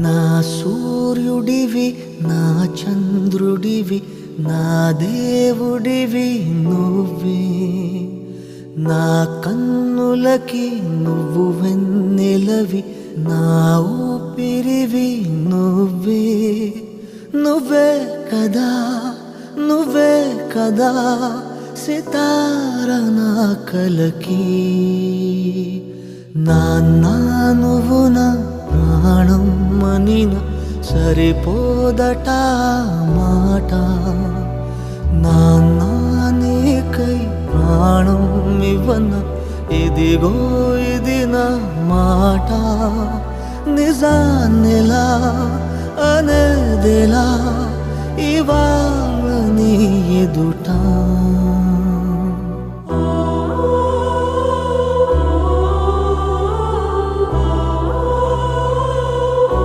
నా సూర్యుడివి నా చంద్రుడివి నా దేవుడివి నువ్వే నా కన్నులకి నువ్వు వెన్నెలవి నా ఊపిరివి నువ్వే నువ్వే కదా నువ్వే కదా సితార నా కలకి నాన్న నువ్వు నా ప్రాణం మనిన సరిపోదట మాట నాన్న నీకై ప్రాణం ఇవ్వన ఇదిగో ఇది నా మాట నిజాన్నెలా అనేదెలా ఇవాళ నీ ఎదుట